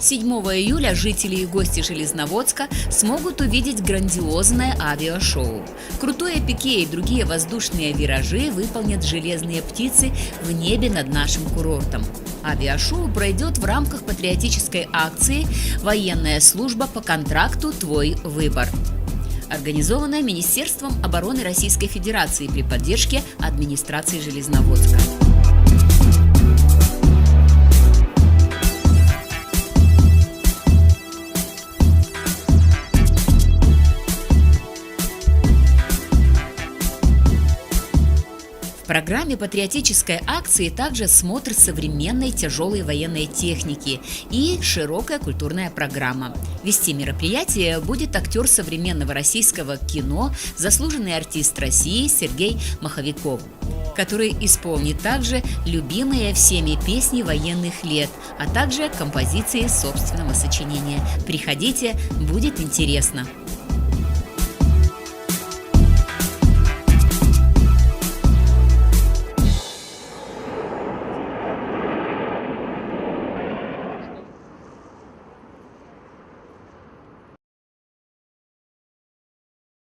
7 июля жители и гости Железноводска смогут увидеть грандиозное авиашоу. Крутое пике и другие воздушные виражи выполнят железные птицы в небе над нашим курортом. Авиашоу пройдет в рамках патриотической акции «Военная служба по контракту. Твой выбор», организованная Министерством обороны Российской Федерации при поддержке администрации Железноводска. В программе патриотической акции также смотр современной тяжелой военной техники и широкая культурная программа. Вести мероприятие будет актер современного российского кино, заслуженный артист России Сергей Маховиков, который исполнит также любимые всеми песни военных лет, а также композиции собственного сочинения. Приходите, будет интересно!